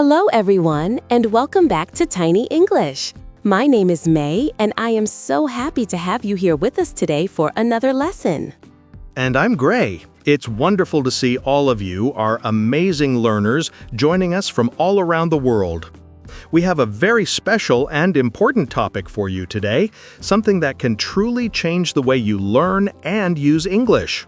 Hello everyone, and welcome back to Tiny English. My name is May, and I am so happy to have you here with us today for another lesson. And I'm Gray. It's wonderful to see all of you, our amazing learners, joining us from all around the world. We have a very special and important topic for you today, something that can truly change the way you learn and use English.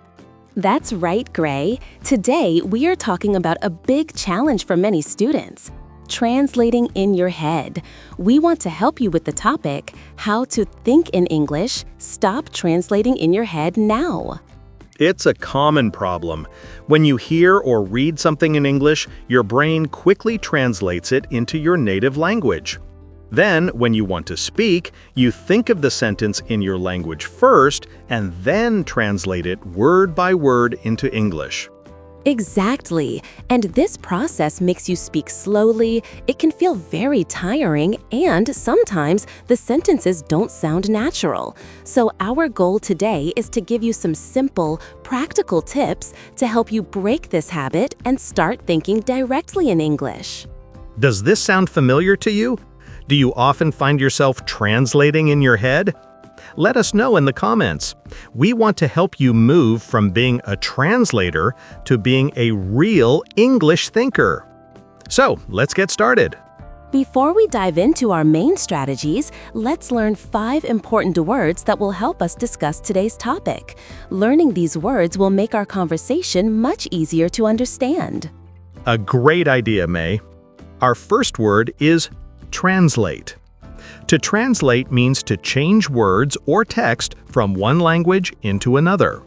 That's right, Gray. Today, we are talking about a big challenge for many students: translating in your head. We want to help you with the topic, how to think in English, stop translating in your head now. It's a common problem. When you hear or read something in English, your brain quickly translates it into your native language. Then, when you want to speak, you think of the sentence in your language first and then translate it word by word into English. Exactly. And this process makes you speak slowly, it can feel very tiring, and sometimes the sentences don't sound natural. So our goal today is to give you some simple, practical tips to help you break this habit and start thinking directly in English. Does this sound familiar to you? Do you often find yourself translating in your head? Let us know in the comments. We want to help you move from being a translator to being a real English thinker. So, let's get started. Before we dive into our main strategies, let's learn 5 important words that will help us discuss today's topic. Learning these words will make our conversation much easier to understand. A great idea, May. Our first word is translate. To translate means to change words or text from one language into another.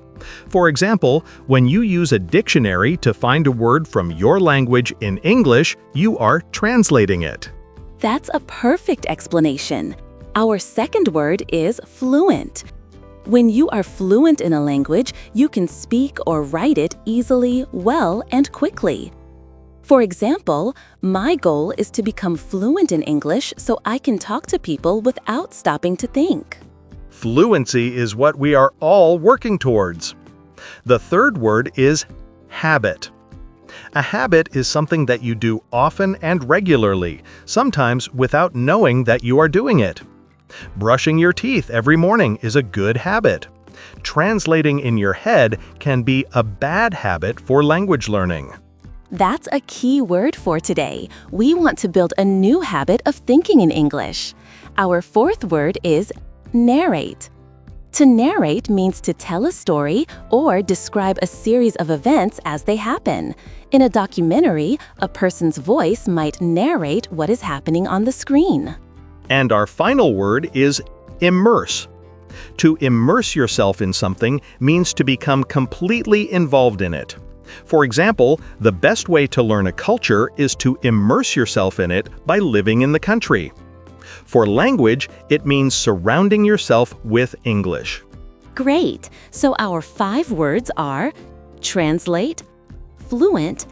For example, when you use a dictionary to find a word from your language in English, you are translating it. That's a perfect explanation. Our second word is fluent. When you are fluent in a language, you can speak or write it easily, well, and quickly. For example, my goal is to become fluent in English so I can talk to people without stopping to think. Fluency is what we are all working towards. The third word is habit. A habit is something that you do often and regularly, sometimes without knowing that you are doing it. Brushing your teeth every morning is a good habit. Translating in your head can be a bad habit for language learning. That's a key word for today. We want to build a new habit of thinking in English. Our fourth word is narrate. To narrate means to tell a story or describe a series of events as they happen. In a documentary, a person's voice might narrate what is happening on the screen. And our final word is immerse. To immerse yourself in something means to become completely involved in it. For example, the best way to learn a culture is to immerse yourself in it by living in the country. For language, it means surrounding yourself with English. Great! So our 5 words are translate, fluent,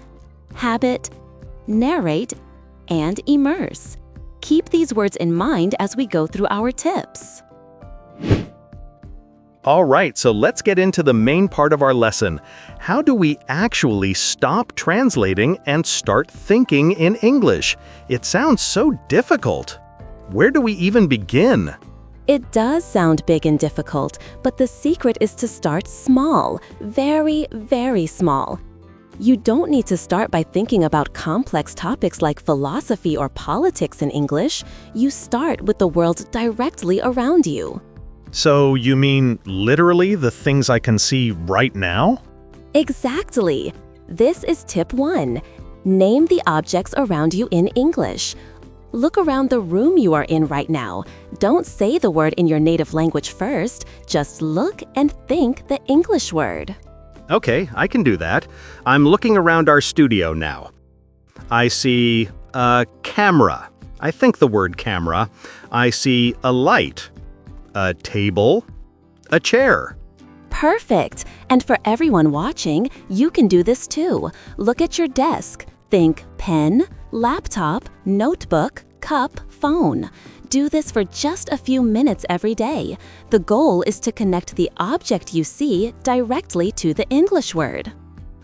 habit, narrate, and immerse. Keep these words in mind as we go through our tips. All right, so let's get into the main part of our lesson. How do we actually stop translating and start thinking in English? It sounds so difficult. Where do we even begin? It does sound big and difficult, but the secret is to start small, very, very small. You don't need to start by thinking about complex topics like philosophy or politics in English. You start with the world directly around you. So you mean literally the things I can see right now? Exactly. This is tip 1. Name the objects around you in English. Look around the room you are in right now. Don't say the word in your native language first. Just look and think the English word. Okay, I can do that. I'm looking around our studio now. I see a camera. I think the word camera. I see a light. A table, a chair. Perfect! And for everyone watching, you can do this too. Look at your desk. Think pen, laptop, notebook, cup, phone. Do this for just a few minutes every day. The goal is to connect the object you see directly to the English word.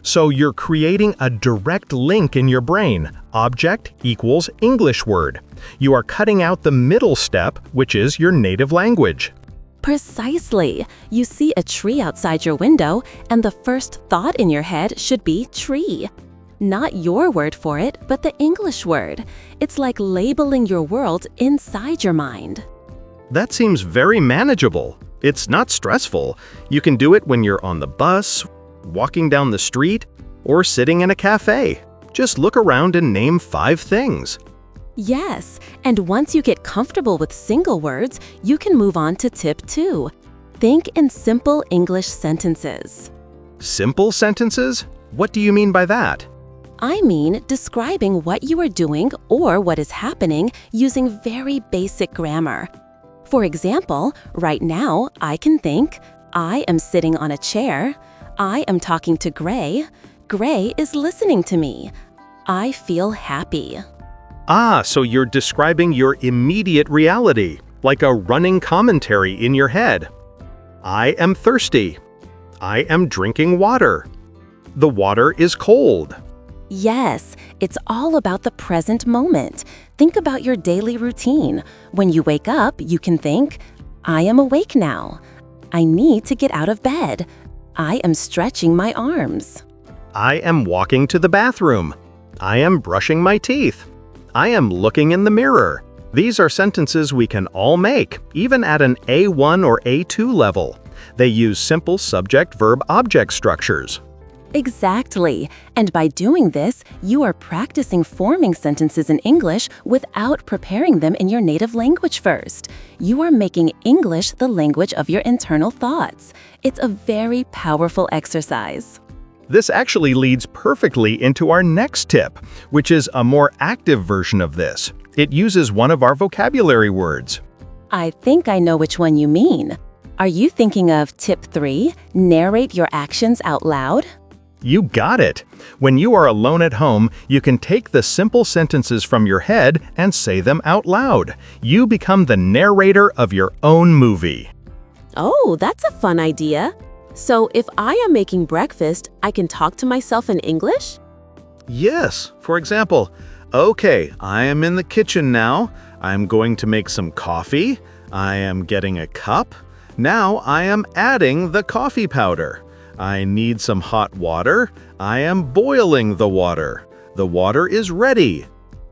So you're creating a direct link in your brain. Object equals English word. You are cutting out the middle step, which is your native language. Precisely. You see a tree outside your window, and the first thought in your head should be tree. Not your word for it, but the English word. It's like labeling your world inside your mind. That seems very manageable. It's not stressful. You can do it when you're on the bus, walking down the street, or sitting in a cafe. Just look around and name 5 things. Yes, and once you get comfortable with single words, you can move on to tip 2. Think in simple English sentences. Simple sentences? What do you mean by that? I mean describing what you are doing or what is happening using very basic grammar. For example, right now, I can think, I am sitting on a chair. I am talking to Gray. Gray is listening to me. I feel happy. So you're describing your immediate reality, like a running commentary in your head. I am thirsty. I am drinking water. The water is cold. Yes, it's all about the present moment. Think about your daily routine. When you wake up, you can think, I am awake now. I need to get out of bed. I am stretching my arms. I am walking to the bathroom. I am brushing my teeth. I am looking in the mirror. These are sentences we can all make, even at an A1 or A2 level. They use simple subject-verb-object structures. Exactly. And by doing this, you are practicing forming sentences in English without preparing them in your native language first. You are making English the language of your internal thoughts. It's a very powerful exercise. This actually leads perfectly into our next tip, which is a more active version of this. It uses one of our vocabulary words. I think I know which one you mean. Are you thinking of tip 3, narrate your actions out loud? You got it! When you are alone at home, you can take the simple sentences from your head and say them out loud. You become the narrator of your own movie. Oh, that's a fun idea. So if I am making breakfast, I can talk to myself in English? Yes. For example, okay, I am in the kitchen now. I'm going to make some coffee. I am getting a cup. Now I am adding the coffee powder. I need some hot water. I am boiling the water. The water is ready.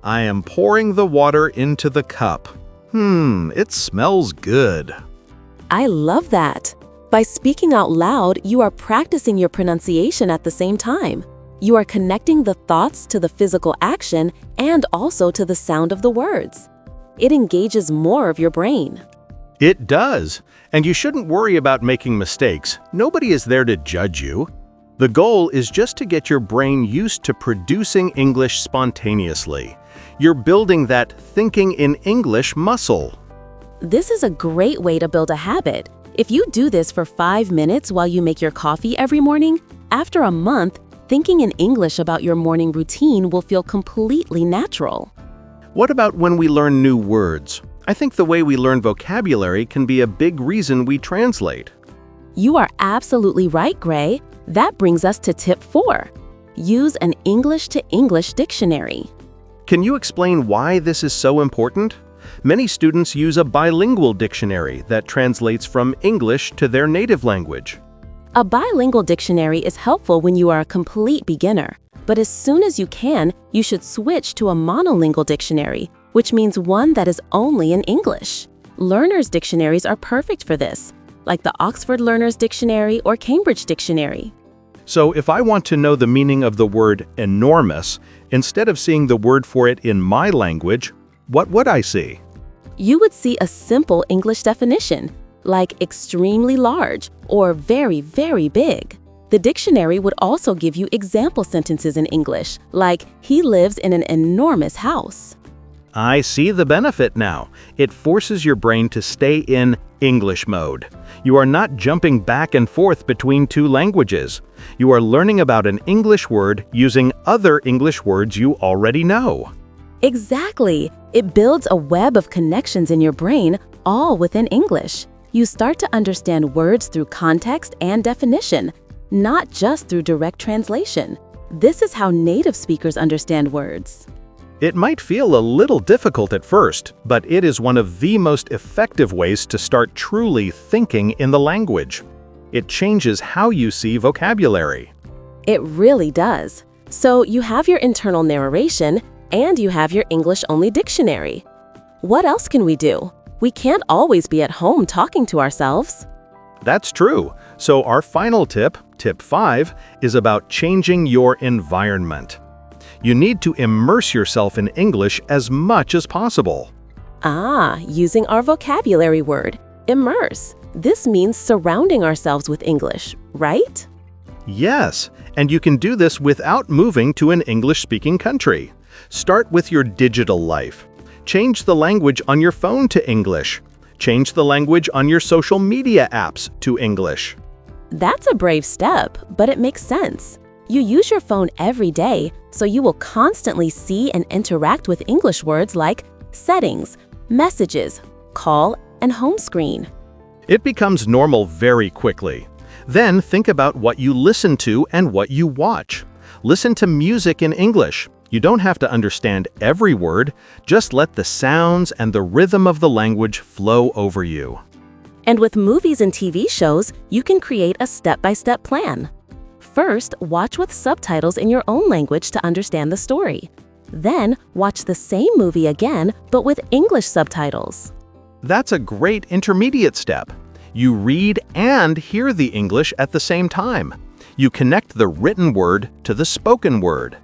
I am pouring the water into the cup. It smells good. I love that. By speaking out loud, you are practicing your pronunciation at the same time. You are connecting the thoughts to the physical action and also to the sound of the words. It engages more of your brain. It does. And you shouldn't worry about making mistakes. Nobody is there to judge you. The goal is just to get your brain used to producing English spontaneously. You're building that thinking in English muscle. This is a great way to build a habit. If you do this for 5 minutes while you make your coffee every morning, after a month, thinking in English about your morning routine will feel completely natural. What about when we learn new words? I think the way we learn vocabulary can be a big reason we translate. You are absolutely right, Gray. That brings us to tip 4. Use an English-to-English dictionary. Can you explain why this is so important? Many students use a bilingual dictionary that translates from English to their native language. A bilingual dictionary is helpful when you are a complete beginner. But as soon as you can, you should switch to a monolingual dictionary, which means one that is only in English. Learners' dictionaries are perfect for this, like the Oxford Learners' Dictionary or Cambridge Dictionary. So if I want to know the meaning of the word enormous, instead of seeing the word for it in my language, what would I see? You would see a simple English definition, like extremely large or very, very big. The dictionary would also give you example sentences in English, like he lives in an enormous house. I see the benefit now. It forces your brain to stay in English mode. You are not jumping back and forth between two languages. You are learning about an English word using other English words you already know. Exactly. It builds a web of connections in your brain, all within English. You start to understand words through context and definition. not just through direct translation. This is how native speakers understand words. It might feel a little difficult at first, but it is one of the most effective ways to start truly thinking in the language. It changes how you see vocabulary. It really does. So you have your internal narration and you have your English-only dictionary. What else can we do? We can't always be at home talking to ourselves. That's true. So our final tip, tip 5, is about changing your environment. You need to immerse yourself in English as much as possible. Using our vocabulary word, immerse. This means surrounding ourselves with English, right? Yes, and you can do this without moving to an English-speaking country. Start with your digital life. Change the language on your phone to English. Change the language on your social media apps to English. That's a brave step, but it makes sense. You use your phone every day, so you will constantly see and interact with English words like settings, messages, call, and home screen. It becomes normal very quickly. Then think about what you listen to and what you watch. Listen to music in English. You don't have to understand every word, just let the sounds and the rhythm of the language flow over you. And with movies and TV shows, you can create a step-by-step plan. First, watch with subtitles in your own language to understand the story. Then, watch the same movie again, but with English subtitles. That's a great intermediate step. You read and hear the English at the same time. You connect the written word to the spoken word.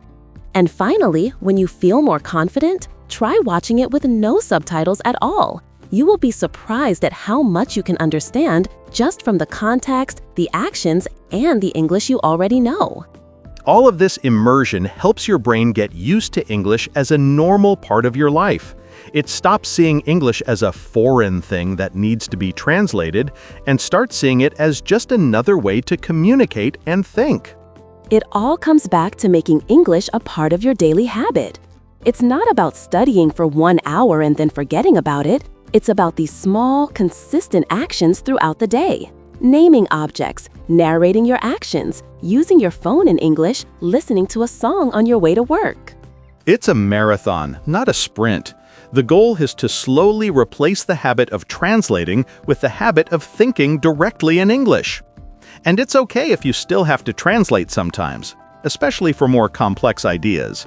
And finally, when you feel more confident, try watching it with no subtitles at all. You will be surprised at how much you can understand just from the context, the actions, and the English you already know. All of this immersion helps your brain get used to English as a normal part of your life. It stops seeing English as a foreign thing that needs to be translated and starts seeing it as just another way to communicate and think. It all comes back to making English a part of your daily habit. It's not about studying for 1 hour and then forgetting about it. It's about these small, consistent actions throughout the day. Naming objects, narrating your actions, using your phone in English, listening to a song on your way to work. It's a marathon, not a sprint. The goal is to slowly replace the habit of translating with the habit of thinking directly in English. And it's okay if you still have to translate sometimes, especially for more complex ideas.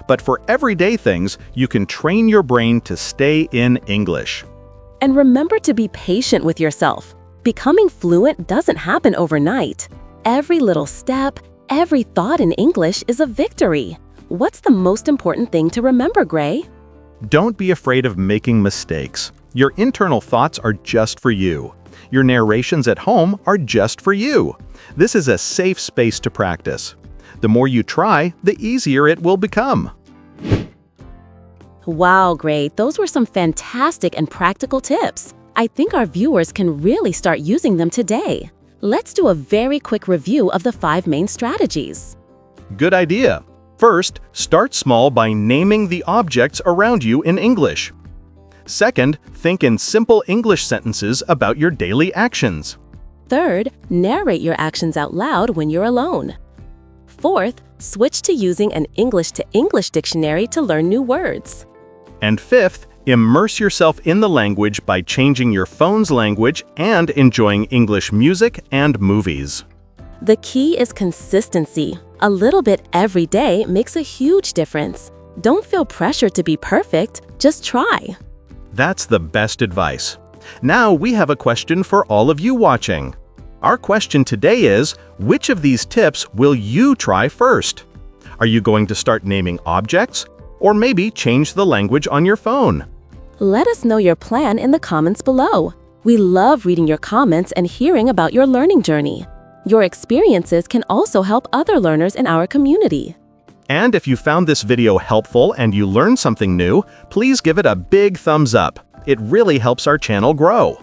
But for everyday things, you can train your brain to stay in English. And remember to be patient with yourself. Becoming fluent doesn't happen overnight. Every little step, every thought in English is a victory. What's the most important thing to remember, Gray? Don't be afraid of making mistakes. Your internal thoughts are just for you. Your narrations at home are just for you. This is a safe space to practice. The more you try, the easier it will become. Wow, Gray, those were some fantastic and practical tips. I think our viewers can really start using them today. Let's do a very quick review of the 5 main strategies. Good idea. First, start small by naming the objects around you in English. Second, think in simple English sentences about your daily actions. Third, narrate your actions out loud when you're alone. Fourth, switch to using an English-to-English dictionary to learn new words. And fifth, immerse yourself in the language by changing your phone's language and enjoying English music and movies. The key is consistency. A little bit every day makes a huge difference. Don't feel pressured to be perfect, just try. That's the best advice. Now we have a question for all of you watching. Our question today is, which of these tips will you try first? Are you going to start naming objects? Or maybe change the language on your phone? Let us know your plan in the comments below. We love reading your comments and hearing about your learning journey. Your experiences can also help other learners in our community. And if you found this video helpful and you learned something new, please give it a big thumbs up. It really helps our channel grow.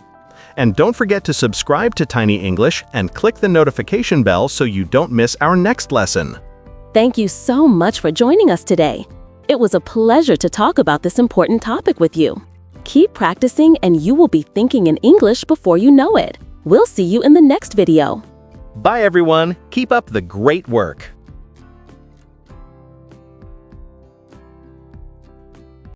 And don't forget to subscribe to Tiny English and click the notification bell so you don't miss our next lesson. Thank you so much for joining us today. It was a pleasure to talk about this important topic with you. Keep practicing and you will be thinking in English before you know it. We'll see you in the next video. Bye, everyone. Keep up the great work.